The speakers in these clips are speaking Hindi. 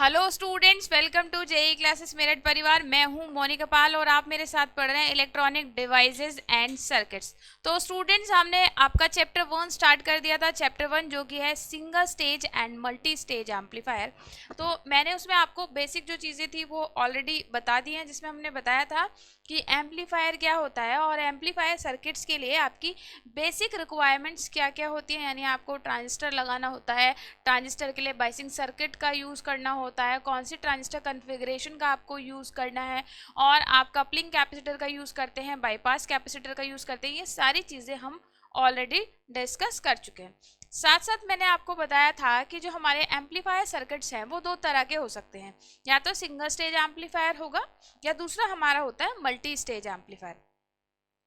Hello students, welcome to JE classes Meerut परिवार। मैं हूं मोनिका पाल और आप मेरे साथ पढ़ रहे हैं इलेक्ट्रॉनिक डिवाइसेस एंड सर्किट्स। तो स्टूडेंट्स, हमने आपका चैप्टर 1 स्टार्ट कर दिया था। चैप्टर 1 जो कि है single stage and multi stage amplifier. तो मैंने उसमें आपको बेसिक जो चीज़ें थी वो ऑलरेडी बता दी हैं, जिसमें हमने बताया था कि एम्पलीफायर क्या होता है और एम्पलीफायर सर्किट्स के लिए आपकी बेसिक रिक्वायरमेंट्स क्या क्या होती हैं। यानी आपको ट्रांजिस्टर लगाना होता है, ट्रांजिस्टर के लिए बाइसिंग सर्किट का यूज़ करना होता है, कौन सी ट्रांजिस्टर कन्फिग्रेशन का आपको यूज़ करना है, और आप कपलिंग कैपेसिटर का यूज़ करते हैं, बाईपास कैपेसिटर का यूज़ करते हैं। ये सारी चीज़ें हम ऑलरेडी डिस्कस कर चुके हैं। साथ साथ मैंने आपको बताया था कि जो हमारे एम्पलीफायर सर्किट्स हैं वो दो तरह के हो सकते हैं। या तो सिंगल स्टेज एम्पलीफायर होगा या दूसरा हमारा होता है मल्टी स्टेज एम्पलीफायर।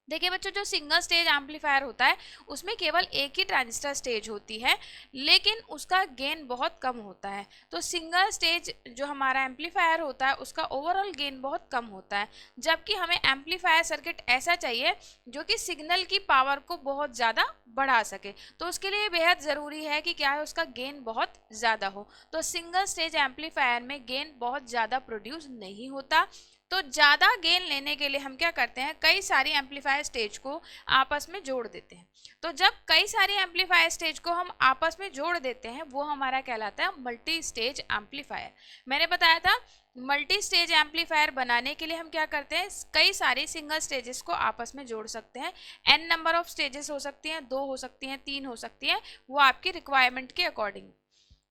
देखिए बच्चों, जो सिंगल स्टेज एम्पलीफायर होता है उसमें केवल एक ही ट्रांजिस्टर स्टेज होती है, लेकिन उसका गेन बहुत कम होता है। तो सिंगल स्टेज जो हमारा एम्पलीफायर होता है उसका ओवरऑल गेन बहुत कम होता है, जबकि हमें एम्पलीफायर सर्किट ऐसा चाहिए जो कि सिग्नल की पावर को बहुत ज़्यादा बढ़ा सके। तो उसके लिए बेहद ज़रूरी है कि क्या है, उसका गेन बहुत ज़्यादा हो। तो सिंगल स्टेज एम्पलीफायर में गेन बहुत ज़्यादा प्रोड्यूस नहीं होता। तो ज़्यादा गेन लेने के लिए हम क्या करते हैं, कई सारी एम्पलीफायर स्टेज को आपस में जोड़ देते हैं। तो जब कई सारी एम्पलीफायर स्टेज को हम आपस में जोड़ देते हैं वो हमारा कहलाता है मल्टी स्टेज एम्पलीफायर। मैंने बताया था मल्टी स्टेज एम्पलीफायर बनाने के लिए हम क्या करते हैं, कई सारी सिंगल स्टेजेस को आपस में जोड़ सकते हैं। एन नंबर ऑफ स्टेजेस हो सकती हैं, 2 हो सकती हैं, 3 हो सकती हैं, वो आपकी रिक्वायरमेंट के अकॉर्डिंग।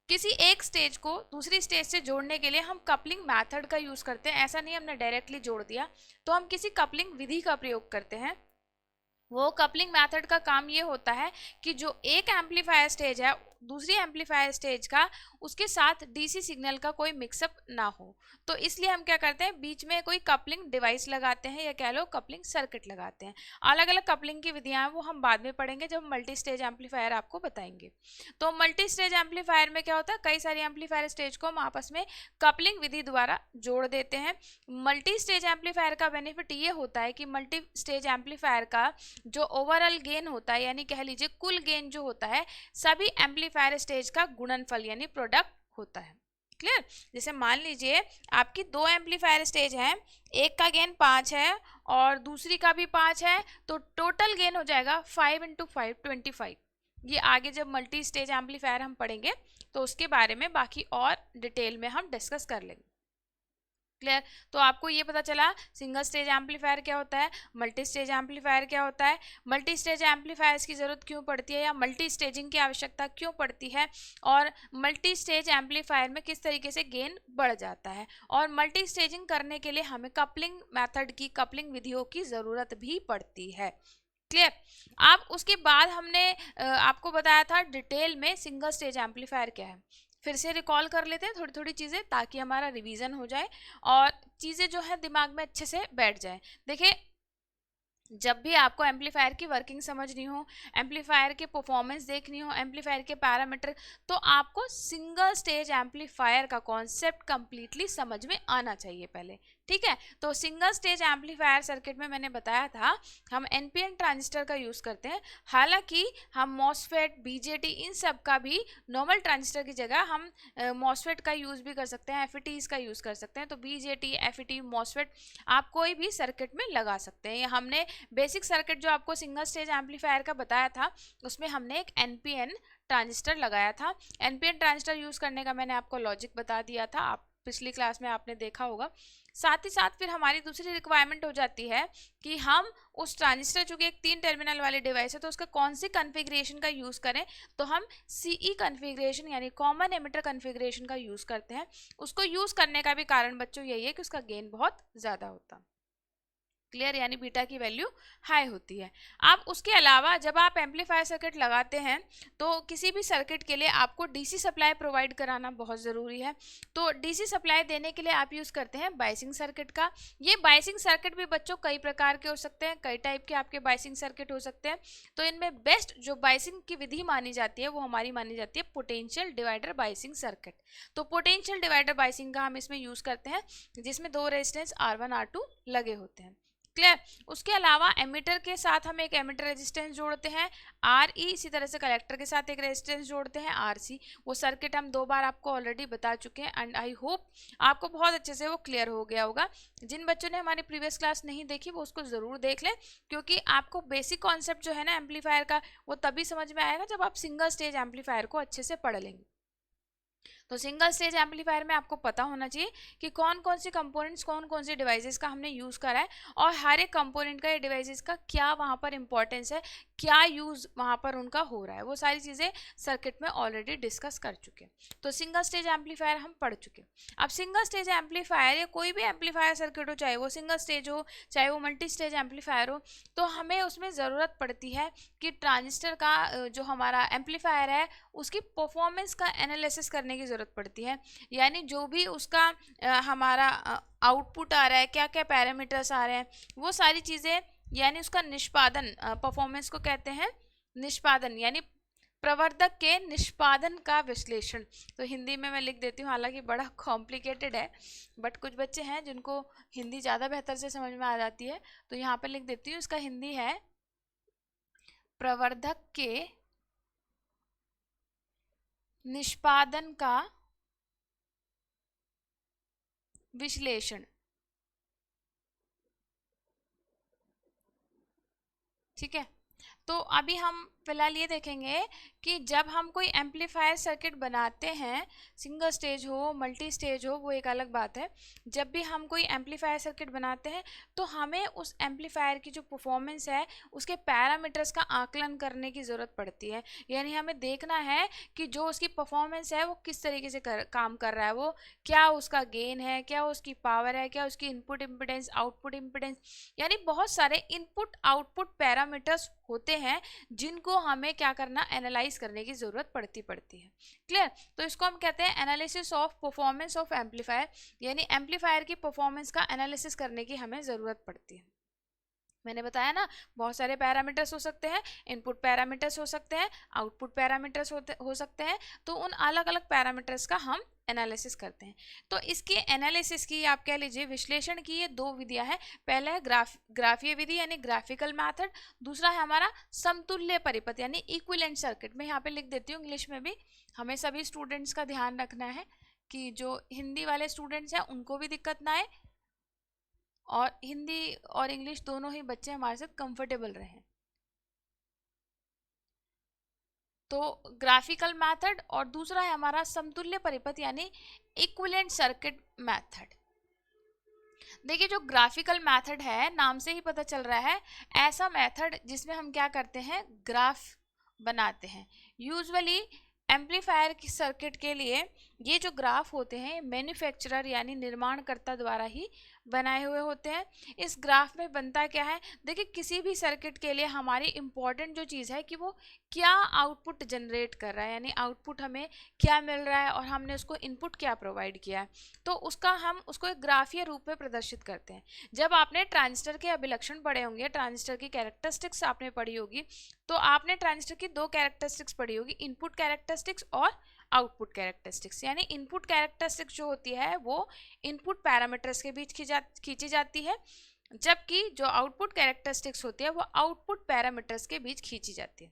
किसी एक स्टेज को दूसरी स्टेज से जोड़ने के लिए हम कपलिंग मेथड का यूज़ करते हैं। ऐसा नहीं हमने डायरेक्टली जोड़ दिया, तो हम किसी कपलिंग विधि का प्रयोग करते हैं। वो कपलिंग मेथड का काम ये होता है कि जो एक एम्पलीफायर स्टेज है दूसरी एम्पलीफायर स्टेज का, उसके साथ डीसी सिग्नल का कोई मिक्सअप ना हो। तो इसलिए हम क्या करते हैं, बीच में कोई कपलिंग डिवाइस लगाते हैं या कह लो कपलिंग सर्किट लगाते हैं। अलग अलग कपलिंग की विधियां हैं वो हम बाद में पढ़ेंगे जब मल्टी स्टेज एम्पलीफायर आपको बताएंगे। तो मल्टी स्टेज एम्पलीफायर में क्या होता है, कई सारी एम्पलीफायर स्टेज को हम आपस में कपलिंग विधि द्वारा जोड़ देते हैं। मल्टी स्टेज एम्पलीफायर का बेनिफिट ये होता है कि मल्टी स्टेज एम्पलीफायर का जो ओवरऑल गेन होता है, यानी कह लीजिए कुल गेन जो होता है, सभी एम्पलीफायर स्टेज का गुणनफल यानी प्रोडक्ट होता है। क्लियर? जैसे मान लीजिए आपकी दो एम्पलीफायर स्टेज हैं, एक का गेन 5 है और दूसरी का भी 5 है, तो टोटल गेन हो जाएगा 5 इंटू 5 25। ये आगे जब मल्टी स्टेज एम्पलीफायर हम पढ़ेंगे तो उसके बारे में बाकी और डिटेल में हम डिस्कस कर लेंगे। क्लियर? तो आपको ये पता चला सिंगल स्टेज एम्पलीफायर क्या होता है, मल्टी स्टेज एम्पलीफायर क्या होता है, मल्टी स्टेज एम्पलीफायर्स की ज़रूरत क्यों पड़ती है या मल्टी स्टेजिंग की आवश्यकता क्यों पड़ती है, और मल्टी स्टेज एम्पलीफायर में किस तरीके से गेन बढ़ जाता है, और मल्टी स्टेजिंग करने के लिए हमें कपलिंग मेथड की, कपलिंग विधियों की ज़रूरत भी पड़ती है। क्लियर? अब उसके बाद हमने आपको बताया था डिटेल में सिंगल स्टेज एम्पलीफायर क्या है। फिर से रिकॉल कर लेते हैं थोड़ी थोड़ी चीज़ें ताकि हमारा रिवीजन हो जाए और चीज़ें जो है दिमाग में अच्छे से बैठ जाए। देखिए, जब भी आपको एम्पलीफायर की वर्किंग समझनी हो, एम्पलीफायर के परफॉर्मेंस देखनी हो, एम्पलीफायर के पैरामीटर, तो आपको सिंगल स्टेज एम्पलीफायर का कॉन्सेप्ट कंप्लीटली समझ में आना चाहिए पहले। ठीक है? तो सिंगल स्टेज एम्पलीफायर सर्किट में मैंने बताया था हम एनपीएन ट्रांजिस्टर का यूज़ करते हैं। हालांकि हम मॉसफेट, बीजेटी, इन सब का भी नॉर्मल ट्रांजिस्टर की जगह हम मॉसफेट का यूज़ भी कर सकते हैं, एफईटीज का यूज़ कर सकते हैं। तो बीजेटी, एफईटी, मॉसफेट आप कोई भी सर्किट में लगा सकते हैं। हमने बेसिक सर्किट जो आपको सिंगल स्टेज एम्पलीफायर का बताया था उसमें हमने एक एनपीएन ट्रांजिस्टर लगाया था। एनपीएन ट्रांजिस्टर यूज़ करने का मैंने आपको लॉजिक बता दिया था, आप पिछली क्लास में आपने देखा होगा। साथ ही साथ फिर हमारी दूसरी रिक्वायरमेंट हो जाती है कि हम उस ट्रांजिस्टर, चूंकि एक 3 टर्मिनल वाली डिवाइस है, तो उसका कौन सी कन्फिग्रेशन का यूज़ करें, तो हम सीई कन्फिग्रेशन यानी कॉमन एमिटर कन्फिग्रेशन का यूज़ करते हैं। उसको यूज़ करने का भी कारण बच्चों यही है कि उसका गेन बहुत ज़्यादा होता है। क्लियर? यानी बीटा की वैल्यू हाई होती है। अब उसके अलावा जब आप एम्पलीफायर सर्किट लगाते हैं तो किसी भी सर्किट के लिए आपको डीसी सप्लाई प्रोवाइड कराना बहुत ज़रूरी है। तो डीसी सप्लाई देने के लिए आप यूज़ करते हैं बाइसिंग सर्किट का। ये बाइसिंग सर्किट भी बच्चों कई प्रकार के हो सकते हैं, कई टाइप के आपके बाइसिंग सर्किट हो सकते हैं। तो इनमें बेस्ट जो बाइसिंग की विधि मानी जाती है वो हमारी मानी जाती है पोटेंशियल डिवाइडर बाइसिंग सर्किट। तो पोटेंशियल डिवाइडर बाइसिंग का हम इसमें यूज़ करते हैं जिसमें 2 रेजिस्टेंस R1 R2 लगे होते हैं। क्लियर। उसके अलावा एमिटर के साथ हम एक एमिटर रेजिस्टेंस जोड़ते हैं RE, इसी तरह से कलेक्टर के साथ एक रेजिस्टेंस जोड़ते हैं RC। वो सर्किट हम 2 बार आपको ऑलरेडी बता चुके हैं एंड आई होप आपको बहुत अच्छे से वो क्लियर हो गया होगा। जिन बच्चों ने हमारी प्रीवियस क्लास नहीं देखी वो उसको ज़रूर देख लें, क्योंकि आपको बेसिक कॉन्सेप्ट जो है ना एम्पलीफायर का वो तभी समझ में आएगा जब आप सिंगल स्टेज एम्पलीफायर को अच्छे से पढ़ लेंगे। तो सिंगल स्टेज एम्पलीफायर में आपको पता होना चाहिए कि कौन कौन से कंपोनेंट्स, कौन कौन से डिवाइसेस का हमने यूज़ करा है और हर एक कंपोनेंट का, ये डिवाइसेस का क्या वहाँ पर इंपॉर्टेंस है, क्या यूज़ वहाँ पर उनका हो रहा है, वो सारी चीज़ें सर्किट में ऑलरेडी डिस्कस कर चुके हैं। तो सिंगल स्टेज एम्पलीफायर हम पढ़ चुके हैं। अब सिंगल स्टेज एम्पलीफायर या कोई भी एम्पलीफायर सर्किट हो, चाहे वो सिंगल स्टेज हो चाहे वो मल्टी स्टेज एम्पलीफायर हो, तो हमें उसमें ज़रूरत पड़ती है कि ट्रांजिस्टर का जो हमारा एम्पलीफायर है उसकी परफॉर्मेंस का एनालिसिस करने की ज़रूरत पड़ती है। यानी जो भी उसका हमारा आउटपुट आ रहा है, क्या क्या पैरामीटर्स आ रहे हैं, वो सारी चीज़ें, यानी उसका निष्पादन, परफॉर्मेंस को कहते हैं निष्पादन, यानी प्रवर्धक के निष्पादन का विश्लेषण। तो हिंदी में मैं लिख देती हूँ, हालांकि बड़ा कॉम्प्लिकेटेड है, बट कुछ बच्चे हैं जिनको हिंदी ज़्यादा बेहतर से समझ में आ जाती है, तो यहाँ पर लिख देती हूँ। इसका हिंदी है प्रवर्धक के निष्पादन का विश्लेषण। ठीक है, तो अभी हम फिलहाल ये देखेंगे कि जब हम कोई एम्पलीफायर सर्किट बनाते हैं, सिंगल स्टेज हो मल्टी स्टेज हो वो एक अलग बात है, जब भी हम कोई एम्पलीफायर सर्किट बनाते हैं तो हमें उस एम्पलीफायर की जो परफॉर्मेंस है उसके पैरामीटर्स का आकलन करने की ज़रूरत पड़ती है। यानी हमें देखना है कि जो उसकी परफॉर्मेंस है वो किस तरीके से काम कर रहा है, वो क्या उसका गेन है, क्या उसकी पावर है, क्या उसकी इनपुट इम्पिडेंस, आउटपुट इम्पिडेंस, यानी बहुत सारे इनपुट आउटपुट पैरामीटर्स होते हैं जिनको हमें क्या करना, एनालाइज करने की ज़रूरत पड़ती है। क्लियर। तो इसको हम कहते हैं analysis of performance of amplifier, यानी एम्पलीफायर की परफॉर्मेंस का एनालिसिस करने की हमें ज़रूरत पड़ती है। मैंने बताया ना, बहुत सारे पैरामीटर्स हो सकते हैं, इनपुट पैरामीटर्स हो सकते हैं, आउटपुट पैरामीटर्स हो सकते हैं, तो उन अलग अलग पैरामीटर्स का हम एनालिसिस करते हैं। तो इसके एनालिसिस की, आप कह लीजिए विश्लेषण की, ये 2 विधियां हैं। पहला है ग्राफीय विधि यानी ग्राफिकल मेथड, दूसरा है हमारा समतुल्य परिपथ यानी इक्विवेलेंट सर्किट। मैं यहाँ पे लिख देती हूँ इंग्लिश में भी, हमें सभी स्टूडेंट्स का ध्यान रखना है कि जो हिंदी वाले स्टूडेंट्स हैं उनको भी दिक्कत ना आए और हिंदी और इंग्लिश दोनों ही बच्चे हमारे साथ कंफर्टेबल रहें। तो ग्राफिकल मेथड और दूसरा है हमारा समतुल्य परिपथ यानी इक्विवेलेंट सर्किट मेथड। देखिए जो ग्राफिकल मेथड है, नाम से ही पता चल रहा है, ऐसा मेथड जिसमें हम क्या करते हैं, ग्राफ बनाते हैं। यूजुअली एम्पलीफायर की सर्किट के लिए ये जो ग्राफ होते हैं मैन्युफैक्चरर यानी निर्माणकर्ता द्वारा ही बनाए हुए होते हैं। इस ग्राफ में बनता क्या है, देखिए किसी भी सर्किट के लिए हमारी इम्पॉर्टेंट जो चीज़ है कि वो क्या आउटपुट जनरेट कर रहा है, यानी आउटपुट हमें क्या मिल रहा है और हमने उसको इनपुट क्या प्रोवाइड किया है, तो उसका हम उसको एक ग्राफीय रूप में प्रदर्शित करते हैं। जब आपने ट्रांजिस्टर के अभिलक्षण पढ़े होंगे, ट्रांजिस्टर की कैरेक्टरिस्टिक्स आपने पढ़ी होगी, तो आपने ट्रांजिस्टर की 2 कैरेक्टरिस्टिक्स पढ़ी होगी, इनपुट कैरेक्टरिस्टिक्स और आउटपुट कैरेक्टरिस्टिक्स। यानी इनपुट कैरेक्टरिस्टिक्स जो होती है वो इनपुट पैरामीटर्स के बीच खींची जाती है, जबकि जो आउटपुट कैरेक्टरिस्टिक्स होती है वो आउटपुट पैरामीटर्स के बीच खींची जाती है।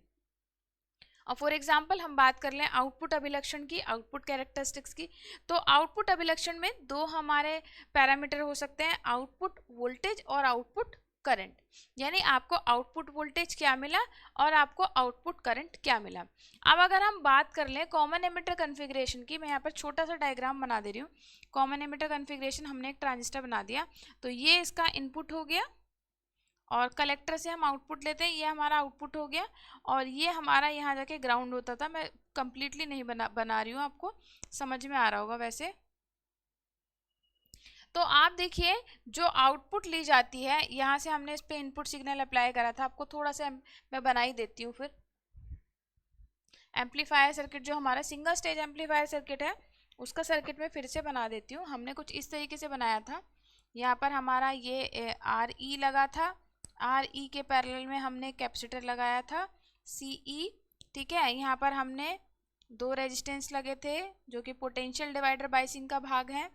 और फॉर एग्जांपल हम बात कर लें आउटपुट अभिलक्षण की, आउटपुट कैरेक्टरिस्टिक्स की, तो आउटपुट अभिलक्षण में 2 हमारे पैरामीटर हो सकते हैं, आउटपुट वोल्टेज और आउटपुट करंट। यानी आपको आउटपुट वोल्टेज क्या मिला और आपको आउटपुट करंट क्या मिला। अब अगर हम बात कर लें कॉमन एमिटर कॉन्फ़िगरेशन की, मैं यहाँ पर छोटा सा डायग्राम बना दे रही हूँ। कॉमन एमिटर कॉन्फ़िगरेशन, हमने एक ट्रांजिस्टर बना दिया, तो ये इसका इनपुट हो गया और कलेक्टर से हम आउटपुट लेते हैं, ये हमारा आउटपुट हो गया और ये हमारा यहाँ जाके ग्राउंड होता था। मैं कंप्लीटली नहीं बना रही हूँ, आपको समझ में आ रहा होगा वैसे। तो आप देखिए जो आउटपुट ली जाती है, यहाँ से हमने इस पे इनपुट सिग्नल अप्लाई करा था, आपको थोड़ा सा मैं बना ही देती हूँ। फिर एम्पलीफायर सर्किट जो हमारा सिंगल स्टेज एम्पलीफायर सर्किट है उसका सर्किट में फिर से बना देती हूँ। हमने कुछ इस तरीके से बनाया था, यहाँ पर हमारा ये RE लगा था, RE के पैरेलल में हमने कैपेसिटर लगाया था CE। ठीक है, यहाँ पर हमने 2 रेजिस्टेंस लगे थे जो कि पोटेंशियल डिवाइडर बायसिंग का भाग है,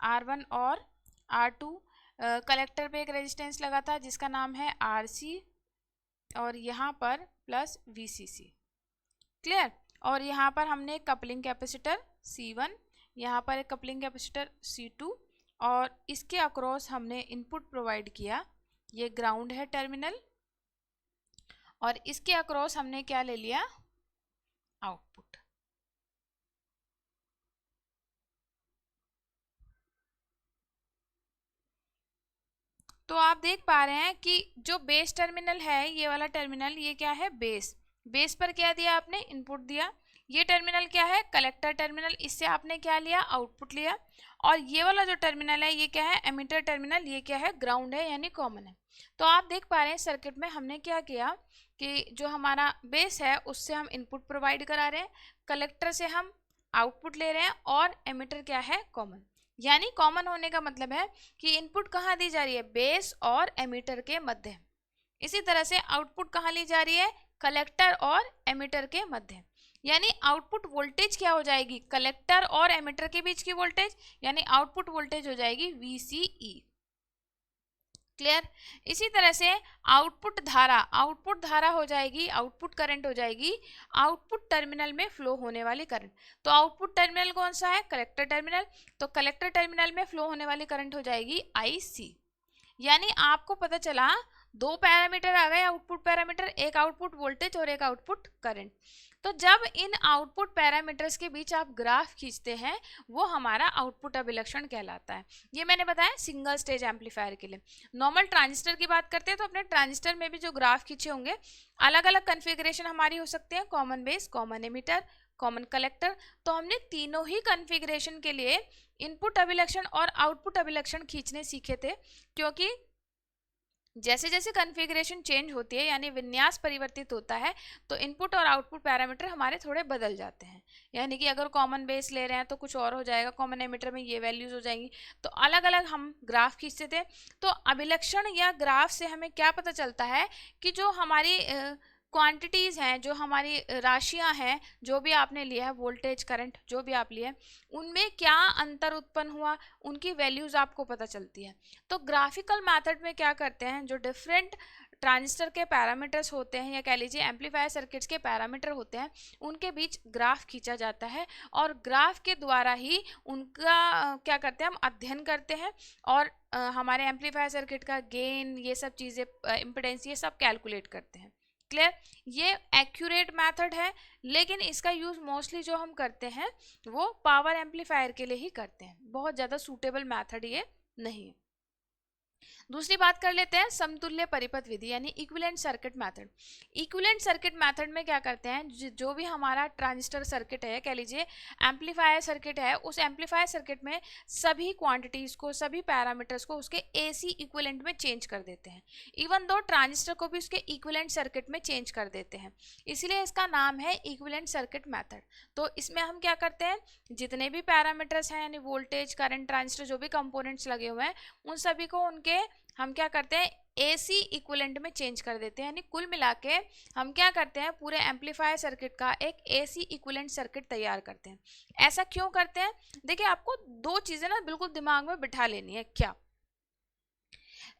R1 और R2। कलेक्टर पे एक रेजिस्टेंस लगा था जिसका नाम है RC, और यहाँ पर प्लस VCC। क्लियर। और यहाँ पर हमने एक कपलिंग कैपेसिटर C1, यहाँ पर एक कपलिंग कैपेसिटर C2, और इसके अक्रॉस हमने इनपुट प्रोवाइड किया, ये ग्राउंड है टर्मिनल, और इसके अक्रॉस हमने क्या ले लिया, आउटपुट। तो आप देख पा रहे हैं कि जो बेस टर्मिनल है, ये वाला टर्मिनल, ये क्या है, बेस। बेस पर क्या दिया आपने, इनपुट दिया। ये टर्मिनल क्या है, कलेक्टर टर्मिनल, इससे आपने क्या लिया, आउटपुट लिया। और ये वाला जो टर्मिनल है, ये क्या है, एमिटर टर्मिनल, ये क्या है, ग्राउंड है, यानी कॉमन है। तो आप देख पा रहे हैं सर्किट में हमने क्या किया कि जो हमारा बेस है उससे हम इनपुट प्रोवाइड करा रहे हैं, कलेक्टर से हम आउटपुट ले रहे हैं, और एमिटर क्या है, कॉमन। यानी कॉमन होने का मतलब है कि इनपुट कहाँ दी जा रही है, बेस और एमिटर के मध्य। इसी तरह से आउटपुट कहाँ ली जा रही है, कलेक्टर और एमिटर के मध्य। यानी आउटपुट वोल्टेज क्या हो जाएगी, कलेक्टर और एमिटर के बीच की वोल्टेज, यानी आउटपुट वोल्टेज हो जाएगी VCE। क्लियर। इसी तरह से आउटपुट धारा हो जाएगी, आउटपुट करंट हो जाएगी, आउटपुट टर्मिनल में फ्लो होने वाली करंट। तो आउटपुट टर्मिनल कौन सा है, कलेक्टर टर्मिनल, तो कलेक्टर टर्मिनल में फ्लो होने वाली करंट हो जाएगी IC। यानी आपको पता चला दो पैरामीटर आ गए आउटपुट पैरामीटर, एक आउटपुट वोल्टेज और एक आउटपुट करंट। तो जब इन आउटपुट पैरामीटर्स के बीच आप ग्राफ खींचते हैं, वो हमारा आउटपुट अभिलक्षण कहलाता है। ये मैंने बताया सिंगल स्टेज एम्पलीफायर के लिए। नॉर्मल ट्रांजिस्टर की बात करते हैं तो अपने ट्रांजिस्टर में भी जो ग्राफ खींचे होंगे, अलग अलग कन्फिग्रेशन हमारी हो सकते हैं, common base, common emitter, common collector. तो हमने तीनों ही कन्फिग्रेशन के लिए इनपुट अभिलक्षण और आउटपुट अभिलक्षण खींचने सीखे थे, क्योंकि जैसे जैसे कॉन्फ़िगरेशन चेंज होती है, यानी विन्यास परिवर्तित होता है, तो इनपुट और आउटपुट पैरामीटर हमारे थोड़े बदल जाते हैं। यानी कि अगर कॉमन बेस ले रहे हैं तो कुछ और हो जाएगा, कॉमन एमिटर में ये वैल्यूज हो जाएंगी। तो अलग अलग हम ग्राफ खींचते थे। तो अभिलक्षण या ग्राफ से हमें क्या पता चलता है कि जो हमारी क्वांटिटीज़ हैं, जो हमारी राशियां हैं, जो भी आपने लिया है, वोल्टेज करंट जो भी आप लिए, उनमें क्या अंतर उत्पन्न हुआ, उनकी वैल्यूज़ आपको पता चलती है। तो ग्राफिकल मेथड में क्या करते हैं, जो डिफरेंट ट्रांजिस्टर के पैरामीटर्स होते हैं, या कह लीजिए एम्पलीफायर सर्किट्स के पैरामीटर होते हैं, उनके बीच ग्राफ खींचा जाता है, और ग्राफ के द्वारा ही उनका क्या करते हैं, हम अध्ययन करते हैं, और हमारे एम्पलीफायर सर्किट का गेन, ये सब चीज़ें, इम्पिडेंस, ये सब कैलकुलेट करते हैं। क्लियर। ये एक्यूरेट मेथड है, लेकिन इसका यूज़ मोस्टली जो हम करते हैं वो पावर एम्पलीफायर के लिए ही करते हैं। बहुत ज़्यादा सूटेबल मेथड ये नहीं है। दूसरी बात कर लेते हैं समतुल्य परिपथ विधि, यानी equivalent circuit method. Equivalent circuit method में क्या करते हैं, जो भी हमारा ट्रांजिस्टर सर्किट है, कह लीजिए एम्पलीफायर सर्किट है, उस एम्पलीफायर सर्किट में सभी क्वांटिटीज को, सभी पैरामीटर्स को उसके AC इक्विवेलेंट में चेंज कर देते हैं। इवन दो ट्रांजिस्टर को भी उसके इक्विवेलेंट सर्किट में चेंज कर देते हैं, इसलिए इसका नाम है इक्विवेलेंट सर्किट मेथड। तो इसमें हम क्या करते हैं, जितने भी पैरामीटर्स हैं, यानी वोल्टेज, करंट, ट्रांजिस्टर, जो भी कंपोनेंट्स लगे हुए हैं, उन सभी को उनके हम क्या करते हैं, AC इक्विवेलेंट में चेंज कर देते हैं। यानी कुल मिला के हम क्या करते हैं, पूरे एम्पलीफायर सर्किट का एक AC इक्विवेलेंट सर्किट तैयार करते हैं। ऐसा क्यों करते हैं, देखिए आपको दो चीजें ना बिल्कुल दिमाग में बिठा लेनी है। क्या,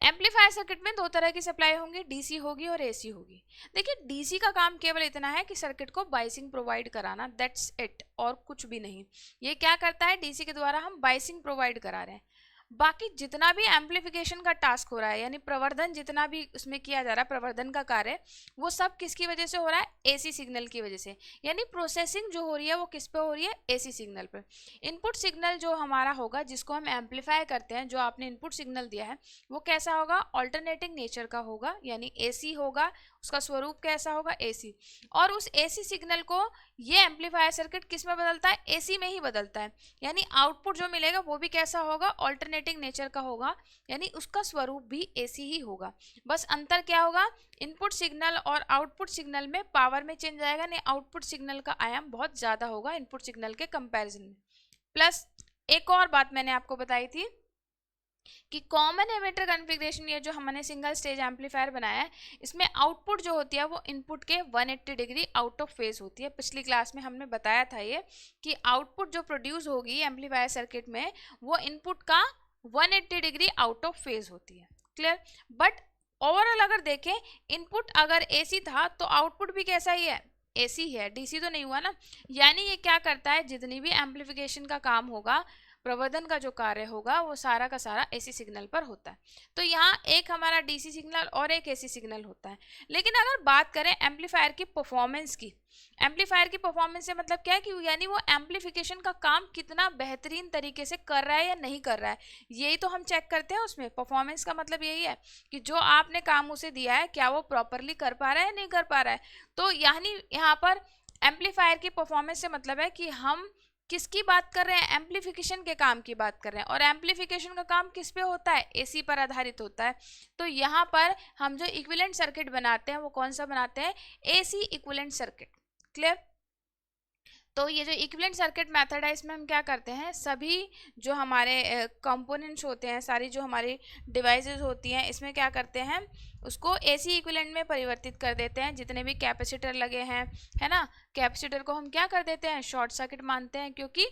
एम्पलीफायर सर्किट में दो तरह की सप्लाई होंगी, DC होगी और AC होगी। देखिए DC का काम केवल इतना है कि सर्किट को बाइसिंग प्रोवाइड कराना, दैट्स इट, और कुछ भी नहीं। ये क्या करता है, DC के द्वारा हम बाइसिंग प्रोवाइड करा रहे हैं। बाकी जितना भी एम्पलीफिकेशन का टास्क हो रहा है, यानी प्रवर्धन जितना भी उसमें किया जा रहा है, प्रवर्धन का कार्य, वो सब किसकी वजह से हो रहा है, AC सिग्नल की वजह से। यानी प्रोसेसिंग जो हो रही है वो किस पे हो रही है, AC सिग्नल पर। इनपुट सिग्नल जो हमारा होगा, जिसको हम एम्पलीफाई करते हैं, जो आपने इनपुट सिग्नल दिया है, वो कैसा होगा, ऑल्टरनेटिंग नेचर का होगा, यानी AC होगा, उसका स्वरूप कैसा होगा, AC। और उस AC सिग्नल को ये एम्पलीफायर सर्किट किस में बदलता है, AC में ही बदलता है। यानी आउटपुट जो मिलेगा वो भी कैसा होगा, ऑल्टरनेटिंग नेचर का होगा, यानी उसका स्वरूप भी AC ही होगा। बस अंतर क्या होगा, इनपुट सिग्नल और आउटपुट सिग्नल में पावर में चेंज आएगा, नहीं आउटपुट सिग्नल का आयाम बहुत ज़्यादा होगा इनपुट सिग्नल के कंपैरिजन में। प्लस एक और बात मैंने आपको बताई थी कि कॉमन एमिटर कॉन्फ़िगरेशन, ये जो हमने सिंगल स्टेज एम्पलीफायर बनाया है, इसमें आउटपुट जो होती है वो इनपुट के 180 डिग्री आउट ऑफ फेज होती है। पिछली क्लास में हमने बताया था ये कि आउटपुट जो प्रोड्यूस होगी एम्पलीफायर सर्किट में, वो इनपुट का 180 डिग्री आउट ऑफ फेज होती है। क्लियर। बट ओवरऑल अगर देखें, इनपुट अगर एसी था तो आउटपुट भी कैसा ही है, एसी है, डीसी तो नहीं हुआ ना। यानी ये क्या करता है, जितनी भी एम्पलीफिकेशन का काम होगा, प्रवर्धन का जो कार्य होगा, वो सारा का सारा एसी सिग्नल पर होता है। तो यहाँ एक हमारा डीसी सिग्नल और एक एसी सिग्नल होता है। लेकिन अगर बात करें एम्पलीफायर की परफॉर्मेंस की, एम्पलीफायर की परफॉर्मेंस से मतलब क्या है कि यानी वो एम्पलीफिकेशन का काम कितना बेहतरीन तरीके से कर रहा है या नहीं कर रहा है, यही तो हम चेक करते हैं उसमें। परफॉर्मेंस का मतलब यही है कि जो आपने काम उसे दिया है, क्या वो प्रॉपरली कर पा रहा है, नहीं कर पा रहा है। तो यानी यहाँ पर एम्पलीफायर की परफॉर्मेंस से मतलब है कि हम किसकी बात कर रहे हैं, एम्पलीफिकेशन के काम की बात कर रहे हैं। और एम्पलीफिकेशन का काम किस पे होता है, एसी पर आधारित होता है। तो यहाँ पर हम जो इक्विवेलेंट सर्किट बनाते हैं वो कौन सा बनाते हैं, एसी इक्विवेलेंट सर्किट। क्लियर। तो ये जो इक्विवेलेंट सर्किट मेथड है, इसमें हम क्या करते हैं, सभी जो हमारे कंपोनेंट्स होते हैं, सारी जो हमारी डिवाइसेस होती हैं, इसमें क्या करते हैं, उसको एसी इक्विवेलेंट में परिवर्तित कर देते हैं। जितने भी कैपेसिटर लगे हैं, है ना, कैपेसिटर को हम क्या कर देते हैं, शॉर्ट सर्किट मानते हैं। क्योंकि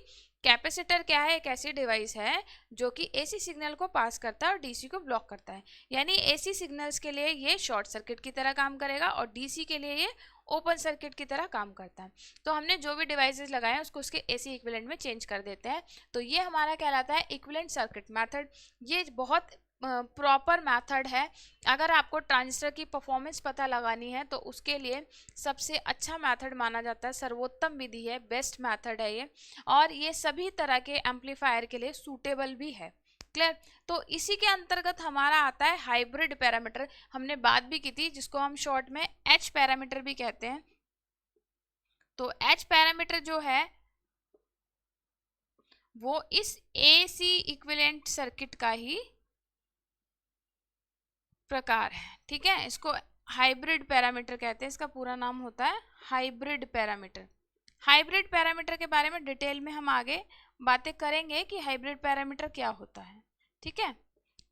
कैपेसिटर क्या है, एक ऐसी डिवाइस है जो कि एसी सिग्नल को पास करता है और डीसी को ब्लॉक करता है। यानी एसी सिग्नल्स के लिए ये शॉर्ट सर्किट की तरह काम करेगा और डीसी के लिए ये ओपन सर्किट की तरह काम करता है। तो हमने जो भी डिवाइसेस लगाए हैं उसको उसके एसी इक्विवेलेंट में चेंज कर देते हैं। तो ये हमारा कहलाता है इक्विवेलेंट सर्किट मेथड। ये बहुत प्रॉपर मेथड है। अगर आपको ट्रांजिस्टर की परफॉर्मेंस पता लगानी है तो उसके लिए सबसे अच्छा मेथड माना जाता है, सर्वोत्तम विधि है, बेस्ट मेथड है ये। और ये सभी तरह के एम्पलीफायर के लिए सूटेबल भी है। क्लियर। तो इसी के अंतर्गत हमारा आता है हाइब्रिड पैरामीटर। हमने बात भी की थी, जिसको हम शॉर्ट में एच पैरामीटर भी कहते हैं। तो एच पैरामीटर जो है वो इस एसी इक्विवेलेंट सर्किट का ही प्रकार है। ठीक है, इसको हाइब्रिड पैरामीटर कहते हैं। इसका पूरा नाम होता है हाइब्रिड पैरामीटर। हाइब्रिड पैरामीटर के बारे में डिटेल में हम आगे बातें करेंगे कि हाइब्रिड पैरामीटर क्या होता है। ठीक है,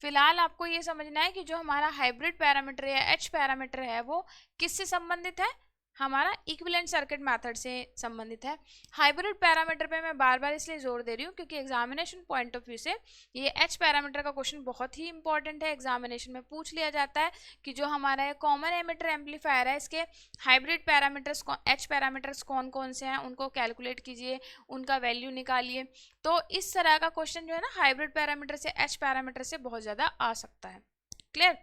फिलहाल आपको ये समझना है कि जो हमारा हाइब्रिड पैरामीटर या एच पैरामीटर है वो किससे संबंधित है, हमारा इक्विवेलेंट सर्किट मेथड से संबंधित है। हाइब्रिड पैरामीटर पे मैं बार बार इसलिए जोर दे रही हूँ क्योंकि एग्जामिनेशन पॉइंट ऑफ व्यू से ये एच पैरामीटर का क्वेश्चन बहुत ही इंपॉर्टेंट है। एग्जामिनेशन में पूछ लिया जाता है कि जो हमारा कॉमन एमिटर एम्पलीफायर है, इसके हाइब्रिड पैरामीटर्स एच पैरामीटर्स कौन कौन से हैं, उनको कैलकुलेट कीजिए, उनका वैल्यू निकालिए। तो इस तरह का क्वेश्चन जो है ना, हाइब्रिड पैरामीटर से एच पैरामीटर से बहुत ज़्यादा आ सकता है। क्लियर।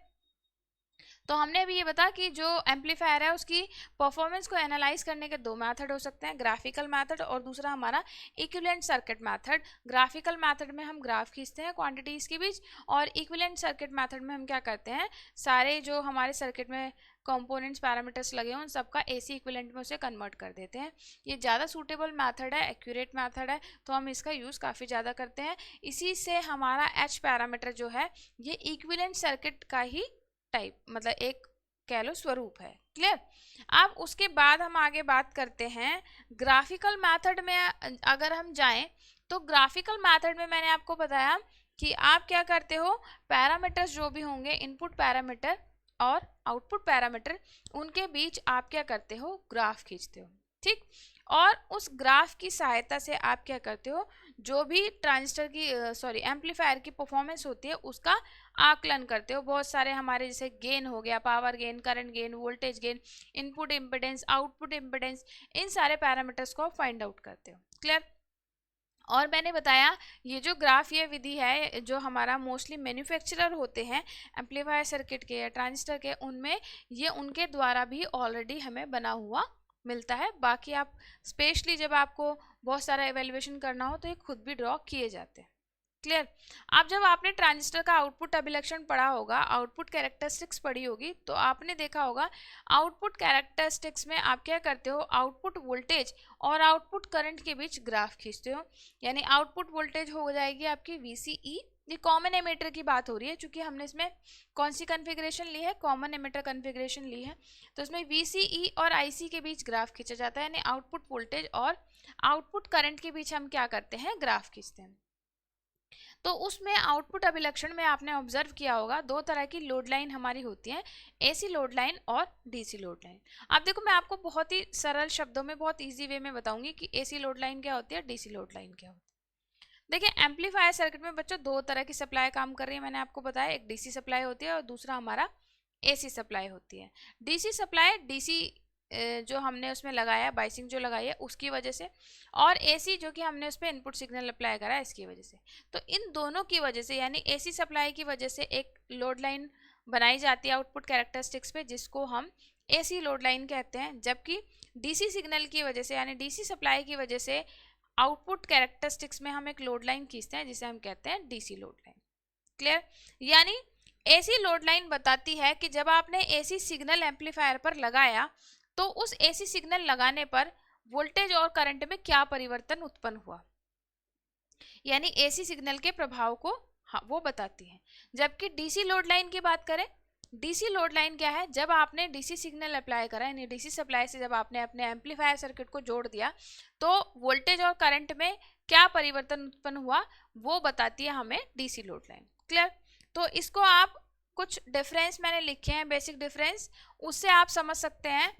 तो हमने अभी ये बता कि जो एम्पलीफायर है उसकी परफॉर्मेंस को एनालाइज करने के दो मेथड हो सकते हैं, ग्राफिकल मेथड और दूसरा हमारा equivalent circuit method. Graphical method में हम ग्राफ खींचते हैं क्वांटिटीज़ के बीच, और इक्विवेलेंट सर्किट मेथड में हम क्या करते हैं, सारे जो हमारे सर्किट में कंपोनेंट्स पैरामीटर्स लगे हों उन सबका एसी इक्विवेलेंट में उसे कन्वर्ट कर देते हैं। ये ज़्यादा सूटेबल मेथड है, एक्यूरेट मेथड है, तो हम इसका यूज़ काफ़ी ज़्यादा करते हैं। इसी से हमारा एच पैरामीटर जो है ये इक्विवेलेंट सर्किट का ही टाइप, मतलब एक कह लो स्वरूप है। क्लियर। अब उसके बाद हम आगे बात करते हैं ग्राफिकल मेथड में। अगर हम जाएं तो ग्राफिकल मेथड में मैंने आपको बताया कि आप क्या करते हो, पैरामीटर्स जो भी होंगे, इनपुट पैरामीटर और आउटपुट पैरामीटर, उनके बीच आप क्या करते हो, ग्राफ खींचते हो। ठीक। और उस ग्राफ की सहायता से आप क्या करते हो, जो भी ट्रांजिस्टर की एम्पलीफायर की परफॉर्मेंस होती है उसका आकलन करते हो। बहुत सारे हमारे जैसे गेन हो गया, power gain, current gain, voltage gain, input impedance, output impedance, इन सारे पैरामीटर्स को फाइंड आउट करते हो। क्लियर। और मैंने बताया ये जो ग्राफ, ये विधि है जो हमारा मोस्टली मैन्युफैक्चरर होते हैं एम्पलीफायर सर्किट के या ट्रांजिस्टर के, उनमें ये उनके द्वारा भी ऑलरेडी हमें बना हुआ मिलता है। बाकी आप स्पेशली जब आपको बहुत सारा एवेल्युएशन करना हो तो ये खुद भी ड्रॉ किए जाते हैं। क्लियर। अब जब आपने ट्रांजिस्टर का आउटपुट अभिलक्षण पढ़ा होगा, आउटपुट कैरेक्टरिस्टिक्स पढ़ी होगी, तो आपने देखा होगा आउटपुट कैरेक्टरिस्टिक्स में आप क्या करते हो, आउटपुट वोल्टेज और आउटपुट करंट के बीच ग्राफ खींचते हो। यानी आउटपुट वोल्टेज हो जाएगी आपकी VCE। ये कॉमन एमिटर की बात हो रही है, क्योंकि हमने इसमें कौन सी कन्फिग्रेशन ली है, कॉमन एमिटर कन्फिग्रेशन ली है। तो इसमें VCE और IC के बीच ग्राफ खींचा जाता है, यानी आउटपुट वोल्टेज और आउटपुट करंट के बीच हम क्या करते हैं, ग्राफ खींचते हैं। तो उसमें आउटपुट अभिलक्षण में आपने ऑब्जर्व किया होगा दो तरह की लोड लाइन हमारी होती है, एसी लोड लाइन और डीसी लोड लाइन। अब देखो मैं आपको बहुत ही सरल शब्दों में, बहुत इजी वे में बताऊंगी कि एसी लोड लाइन क्या होती है, डीसी लोड लाइन क्या होती है। देखिए एम्पलीफायर सर्किट में बच्चों दो तरह की सप्लाई काम कर रही है, मैंने आपको बताया, एक डीसी सप्लाई होती है और दूसरा हमारा एसी सप्लाई होती है। डीसी सप्लाई डीसी जो हमने उसमें लगाया बाइसिंग जो लगाई है उसकी वजह से, और एसी जो कि हमने उस पर इनपुट सिग्नल अप्लाई करा है इसकी वजह से। तो इन दोनों की वजह से यानी एसी सप्लाई की वजह से एक लोड लाइन बनाई जाती है आउटपुट कैरेक्टरिस्टिक्स पे, जिसको हम एसी लोड लाइन कहते हैं, जबकि डीसी सिग्नल की वजह से यानी डीसी सप्लाई की वजह से आउटपुट कैरेक्टरिस्टिक्स में हम एक लोड लाइन खींचते हैं जिसे हम कहते हैं डीसी लोड लाइन। क्लियर? यानी एसी लोड लाइन बताती है कि जब आपने एसी सिग्नल एम्पलीफायर पर लगाया तो उस एसी सिग्नल लगाने पर वोल्टेज और करंट में क्या परिवर्तन उत्पन्न हुआ, यानी एसी सिग्नल के प्रभाव को वो बताती है। जबकि डीसी लोड लाइन की बात करें, डीसी लोड लाइन क्या है, जब आपने डीसी सिग्नल अप्लाई करा यानी डीसी सप्लाई से जब आपने अपने एम्पलीफायर सर्किट को जोड़ दिया तो वोल्टेज और करंट में क्या परिवर्तन उत्पन्न हुआ वो बताती है हमें डीसी लोड लाइन। क्लियर? तो इसको आप कुछ डिफरेंस मैंने लिखे हैं, बेसिक डिफरेंस, उससे आप समझ सकते हैं।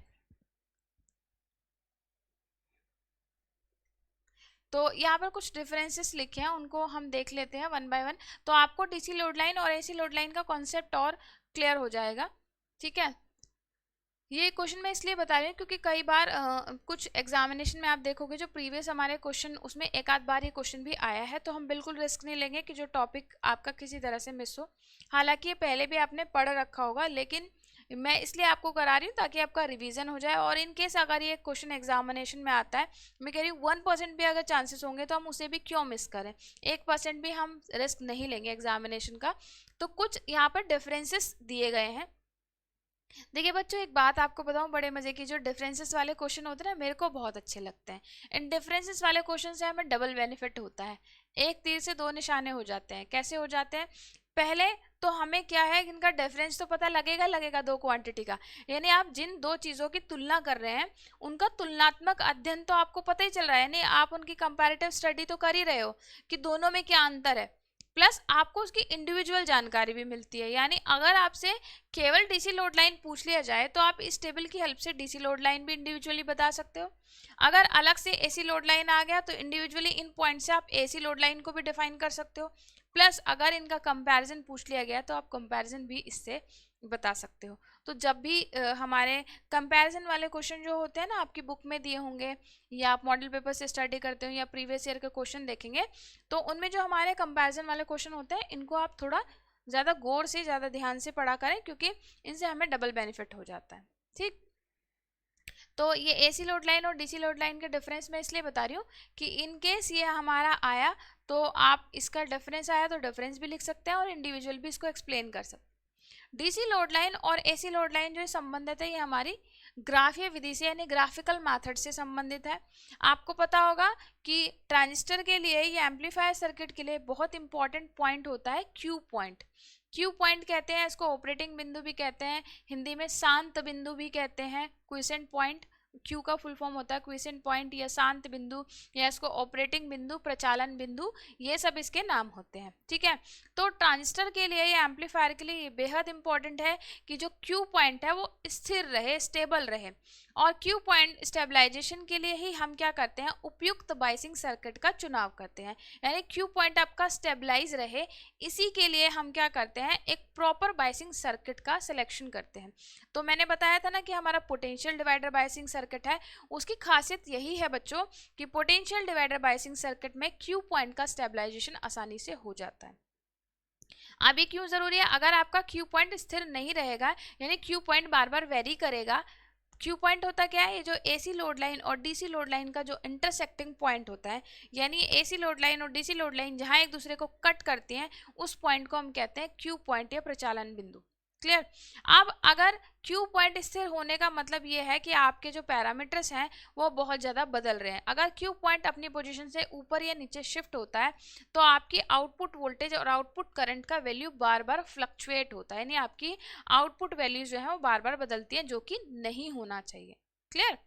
तो यहाँ पर कुछ डिफरेंसेस लिखे हैं, उनको हम देख लेते हैं वन बाय वन, तो आपको डीसी लोड लाइन और एसी लोड लाइन का कॉन्सेप्ट और क्लियर हो जाएगा। ठीक है, ये क्वेश्चन मैं इसलिए बता रही हूँ क्योंकि कई बार कुछ एग्जामिनेशन में आप देखोगे जो प्रीवियस हमारे क्वेश्चन उसमें एक आध बार ये क्वेश्चन भी आया है, तो हम बिल्कुल रिस्क नहीं लेंगे कि जो टॉपिक आपका किसी तरह से मिस हो। हालांकि ये पहले भी आपने पढ़ रखा होगा, लेकिन मैं इसलिए आपको करा रही हूँ ताकि आपका रिवीजन हो जाए। और इन केस अगर ये क्वेश्चन एग्जामिनेशन में आता है, मैं कह रही हूँ 1% भी अगर चांसेस होंगे तो हम उसे भी क्यों मिस करें, 1% भी हम रिस्क नहीं लेंगे एग्जामिनेशन का। तो कुछ यहाँ पर डिफरेंसेस दिए गए हैं। देखिए बच्चों एक बात आपको बताऊं, बड़े मजे की, जो डिफरेंसेस वाले क्वेश्चन होते हैं ना मेरे को बहुत अच्छे लगते हैं। इन डिफरेंसेस वाले क्वेश्चन से हमें डबल बेनिफिट होता है, एक तीर से दो निशाने हो जाते हैं। कैसे हो जाते हैं? पहले तो हमें क्या है, इनका डिफरेंस तो पता लगेगा दो क्वांटिटी का, यानी आप जिन दो चीज़ों की तुलना कर रहे हैं उनका तुलनात्मक अध्ययन तो आपको पता ही चल रहा है, यानी आप उनकी कंपैरेटिव स्टडी तो कर ही रहे हो कि दोनों में क्या अंतर है, प्लस आपको उसकी इंडिविजुअल जानकारी भी मिलती है। यानी अगर आपसे केवल डीसी लोड लाइन पूछ लिया जाए तो आप इस टेबल की हेल्प से डीसी लोड लाइन भी इंडिविजुअली बता सकते हो। अगर अलग से एसी लोड लाइन आ गया तो इंडिविजुअली इन पॉइंट से आप एसी लोड लाइन को भी डिफाइन कर सकते हो, प्लस अगर इनका कंपैरिजन पूछ लिया गया तो आप कंपैरिजन भी इससे बता सकते हो। तो जब भी हमारे कंपैरिजन वाले क्वेश्चन जो होते हैं ना आपकी बुक में दिए होंगे, या आप मॉडल पेपर से स्टडी करते हो या प्रीवियस ईयर के क्वेश्चन देखेंगे, तो उनमें जो हमारे कंपैरिजन वाले क्वेश्चन होते हैं इनको आप थोड़ा ज़्यादा गौर से ज़्यादा ध्यान से पढ़ा करें, क्योंकि इनसे हमें डबल बेनिफिट हो जाता है। ठीक, तो ये एसी लोड लाइन और डीसी लोड लाइन के डिफरेंस मैं इसलिए बता रही हूँ कि इन केस ये हमारा आया तो आप इसका डिफरेंस आया तो डिफरेंस भी लिख सकते हैं और इंडिविजुअल भी इसको एक्सप्लेन कर सकते हैं। डीसी लोड लाइन और एसी लोड लाइन जो संबंधित है ये हमारी ग्राफीय विधि से यानी ग्राफिकल मेथड से संबंधित है। आपको पता होगा कि ट्रांजिस्टर के लिए या एम्पलीफायर सर्किट के लिए बहुत इंपॉर्टेंट पॉइंट होता है क्यू पॉइंट। क्यू पॉइंट कहते हैं इसको, ऑपरेटिंग बिंदु भी कहते हैं, हिंदी में शांत बिंदु भी कहते हैं, क्विसेंट पॉइंट। क्यू का फुल फॉर्म होता है क्विसेंट पॉइंट या शांत बिंदु, या इसको ऑपरेटिंग बिंदु, प्रचालन बिंदु, ये सब इसके नाम होते हैं। ठीक है, तो ट्रांजिस्टर के लिए या एम्पलीफायर के लिए ये बेहद इंपॉर्टेंट है कि जो क्यू पॉइंट है वो स्थिर रहे, स्टेबल रहे। और क्यू पॉइंट स्टेबलाइजेशन के लिए ही हम क्या करते हैं, उपयुक्त बाइसिंग सर्किट का चुनाव करते हैं। यानी क्यू पॉइंट आपका स्टेबलाइज रहे, इसी के लिए हम क्या करते हैं, एक प्रॉपर बाइसिंग सर्किट का सिलेक्शन करते हैं। तो मैंने बताया था ना कि हमारा पोटेंशियल डिवाइडर बाइसिंग सर्किट है, उसकी खासियत यही है बच्चों कि पोटेंशियल डिवाइडर बाइसिंग सर्किट में क्यू पॉइंट का स्टेबलाइजेशन आसानी से हो जाता है। अब ये क्यों जरूरी है? अगर आपका क्यू पॉइंट स्थिर नहीं रहेगा, यानी क्यू पॉइंट बार बार वेरी करेगा। क्यू पॉइंट होता क्या है, ये जो एसी लोड लाइन और डीसी लोड लाइन का जो इंटरसेक्टिंग पॉइंट होता है, यानी एसी लोड लाइन और डीसी लोड लाइन जहां एक दूसरे को कट करती हैं, उस पॉइंट को हम कहते हैं क्यू पॉइंट या प्रचालन बिंदु। क्लियर? अब अगर क्यू पॉइंट स्थिर होने का मतलब ये है कि आपके जो पैरामीटर्स हैं वो बहुत ज़्यादा बदल रहे हैं। अगर क्यू पॉइंट अपनी पोजीशन से ऊपर या नीचे शिफ्ट होता है तो आपकी आउटपुट वोल्टेज और आउटपुट करंट का वैल्यू बार बार फ्लक्चुएट होता है, यानी आपकी आउटपुट वैल्यू जो है वो बार बार बदलती है, जो कि नहीं होना चाहिए। क्लियर?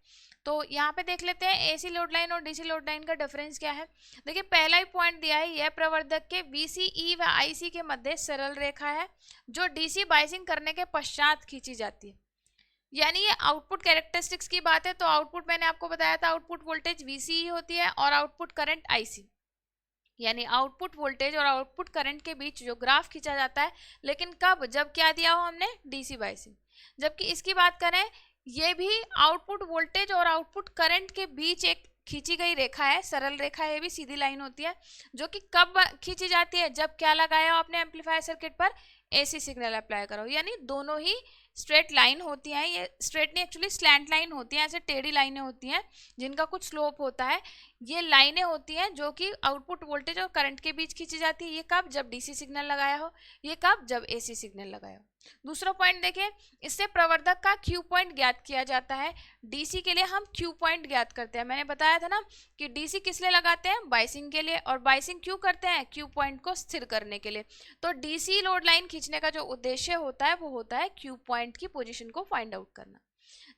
तो यहाँ पे देख लेते हैं एसी लोड लाइन और डीसी लोड लाइन का डिफरेंस क्या है। देखिए पहला ही पॉइंट दिया है, यह प्रवर्धक के VCE व IC के मध्य सरल रेखा है जो डीसी बाइसिंग करने के पश्चात खींची जाती है। यानी ये आउटपुट कैरेक्टरिस्टिक्स की बात है, तो आउटपुट मैंने आपको बताया था आउटपुट वोल्टेज VCE होती है और आउटपुट करंट IC। यानी आउटपुट वोल्टेज और आउटपुट करंट के बीच जो ग्राफ खींचा जाता है, लेकिन कब, जब क्या दिया हो हमने, डीसी बायसिंग। जबकि इसकी बात करें, ये भी आउटपुट वोल्टेज और आउटपुट करंट के बीच एक खींची गई रेखा है, सरल रेखा है, ये भी सीधी लाइन होती है, जो कि कब खींची जाती है, जब क्या लगाया हो आपने एम्पलीफायर सर्किट पर, एसी सिग्नल अप्लाई करो। यानी दोनों ही स्ट्रेट लाइन होती हैं, ये स्ट्रेट नहीं एक्चुअली स्लैंट लाइन होती हैं, ऐसे टेढ़ी लाइनें होती हैं जिनका कुछ स्लोप होता है। ये लाइनें होती हैं जो कि आउटपुट वोल्टेज और करंट के बीच खींची जाती है। ये कब, जब डीसी सिग्नल लगाया हो, ये कब, जब एसी सिग्नल लगाया हो। दूसरा पॉइंट देखें, इससे प्रवर्धक का क्यू पॉइंट ज्ञात किया जाता है। डीसी के लिए हम क्यू पॉइंट ज्ञात करते हैं। मैंने बताया था ना कि डीसी किस लिए लगाते हैं, बाइसिंग के लिए, और बाइसिंग क्यों करते हैं, क्यू पॉइंट को स्थिर करने के लिए। तो डीसी लोड लाइन खींचने का जो उद्देश्य होता है वो होता है क्यू पॉइंट की पोजीशन को फाइंड आउट करना।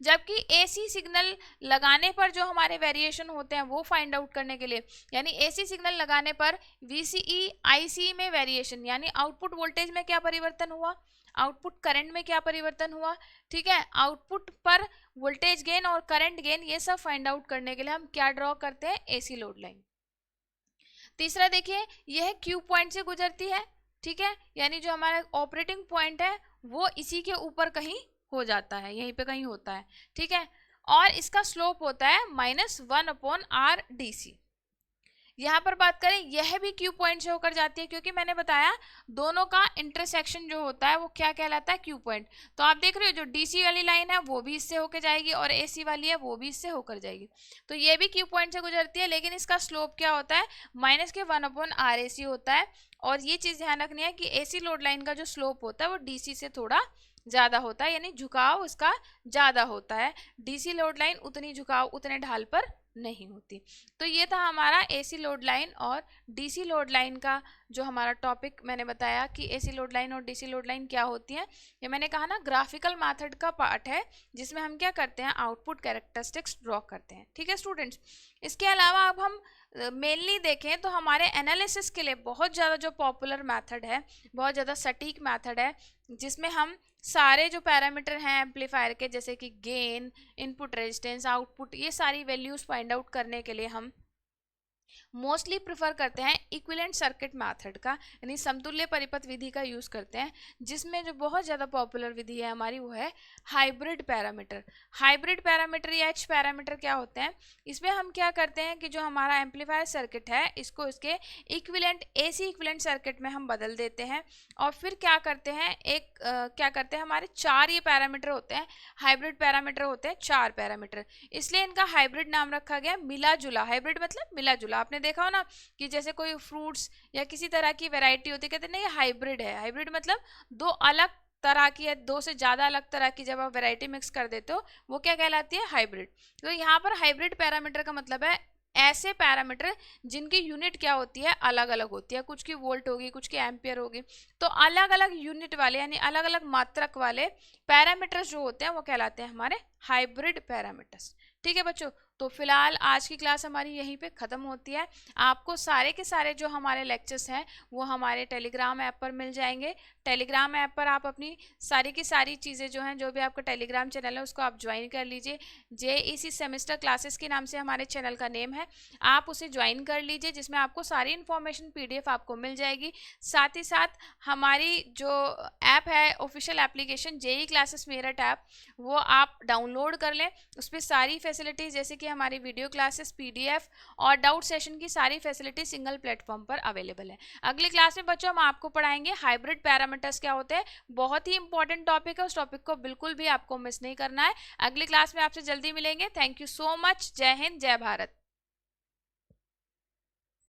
जबकि एसी सिग्नल लगाने पर जो हमारे वेरिएशन होते हैं वो फाइंड आउट करने के लिए, यानी एसी सिग्नल लगाने पर वीसीई आईसी में वेरिएशन, यानी आउटपुट वोल्टेज में क्या परिवर्तन हुआ, आउटपुट करंट में क्या परिवर्तन हुआ, ठीक है, आउटपुट पर वोल्टेज गेन और करंट गेन, ये सब फाइंड आउट करने के लिए हम क्या ड्रॉ करते हैं, एसी लोड लाइन। तीसरा देखिए, यह क्यू पॉइंट से गुजरती है, ठीक है, यानी जो हमारा ऑपरेटिंग पॉइंट है वो इसी के ऊपर कहीं हो जाता है, यहीं पे कहीं होता है, ठीक है, और इसका स्लोप होता है -1/R/DC। यहाँ पर बात करें, यह भी क्यू पॉइंट से होकर जाती है, क्योंकि मैंने बताया दोनों का इंटरसेक्शन जो होता है वो क्या कहलाता है, क्यू पॉइंट। तो आप देख रहे हो जो डीसी वाली लाइन है वो भी इससे होकर जाएगी और एसी वाली है वो भी इससे होकर जाएगी, तो ये भी क्यू पॉइंट से गुजरती है, लेकिन इसका स्लोप क्या होता है, -1/RAC होता है। और ये चीज़ ध्यान रखनी है कि एसी लोड लाइन का जो स्लोप होता है वो डीसी से थोड़ा ज़्यादा होता है, यानी झुकाव उसका ज़्यादा होता है। डीसी लोड लाइन उतनी झुकाव, उतने ढाल पर नहीं होती। तो ये था हमारा एसी लोड लाइन और डीसी लोड लाइन का जो हमारा टॉपिक मैंने बताया कि एसी लोड लाइन और डीसी लोड लाइन क्या होती है। ये मैंने कहा ना ग्राफिकल मेथड का पार्ट है, जिसमें हम क्या करते हैं, आउटपुट कैरेक्टरिस्टिक्स ड्रॉ करते हैं, ठीक है स्टूडेंट्स। इसके अलावा अब हम मेनली देखें तो हमारे एनालिसिस के लिए बहुत ज़्यादा जो पॉपुलर मेथड है, बहुत ज़्यादा सटीक मेथड है, जिसमें हम सारे जो पैरामीटर हैं एम्पलीफायर के, जैसे कि गेन, इनपुट रेजिस्टेंस, आउटपुट, ये सारी वैल्यूज फाइंड आउट करने के लिए हम मोस्टली प्रिफर करते हैं इक्विवेलेंट सर्किट मेथड का, यानी समतुल्य परिपथ विधि का यूज़ करते हैं, जिसमें जो बहुत ज़्यादा पॉपुलर विधि है हमारी वो है हाइब्रिड पैरामीटर। हाइब्रिड पैरामीटर या एच पैरामीटर क्या होते हैं, इसमें हम क्या करते हैं कि जो हमारा एम्पलीफायर सर्किट है इसको इसके इक्विवेलेंट एसी इक्विवेलेंट सर्किट में हम बदल देते हैं, और फिर क्या करते हैं, क्या करते हैं, हमारे चार ये पैरामीटर होते हैं, हाइब्रिड पैरामीटर होते हैं 4 पैरामीटर, इसलिए इनका हाइब्रिड नाम रखा गया मिला जुला। हाइब्रिड मतलब मिला जुला। आपने देखा हो ना कि जैसे कोई फ्रूट्स या किसी तरह की वैरायटी होती है, कहते हैं नहीं ये हाइब्रिड है। हाइब्रिड मतलब दो अलग तरह की है, दो से ज़्यादा अलग तरह की जब आप वैरायटी मिक्स कर देते हो वो क्या कहलाती है, हाइब्रिड। तो यहाँ पर हाइब्रिड पैरामीटर का मतलब है ऐसे पैरामीटर जिनकी यूनिट क्या होती है, अलग अलग होती है, कुछ की वोल्ट होगी, कुछ की एम्पियर होगी, तो अलग अलग यूनिट वाले यानी अलग अलग मात्रक वाले पैरामीटर्स जो होते हैं वो कहलाते हैं हमारे हाइब्रिड पैरामीटर्स। ठीक है बच्चों, तो फिलहाल आज की क्लास हमारी यहीं पे ख़त्म होती है। आपको सारे के सारे जो हमारे लेक्चर्स हैं वो हमारे टेलीग्राम ऐप पर मिल जाएंगे। टेलीग्राम ऐप पर आप अपनी सारी की सारी चीज़ें जो हैं, जो भी आपका टेलीग्राम चैनल है उसको आप ज्वाइन कर लीजिए। जेईसी सेमेस्टर क्लासेस के नाम से हमारे चैनल का नेम है, आप उसे ज्वाइन कर लीजिए, जिसमें आपको सारी इन्फॉर्मेशन PDF आपको मिल जाएगी। साथ ही साथ हमारी जो ऐप है official application JE classes Meerut app, वो आप डाउनलोड कर लें। उस पर सारी फैसिलिटीज़ जैसे कि हमारी वीडियो क्लासेस, PDF और डाउट सेशन की सारी फैसिलिटी सिंगल प्लेटफॉर्म पर अवेलेबल है। अगली क्लास में बच्चों हम आपको पढ़ाएंगे हाइब्रिड पैरामीटर्स क्या होते हैं। बहुत ही इंपॉर्टेंट टॉपिक है, उस टॉपिक को बिल्कुल भी आपको मिस नहीं करना है। अगली क्लास में आपसे जल्दी मिलेंगे। Thank you so much. जय हिंद, जय भारत।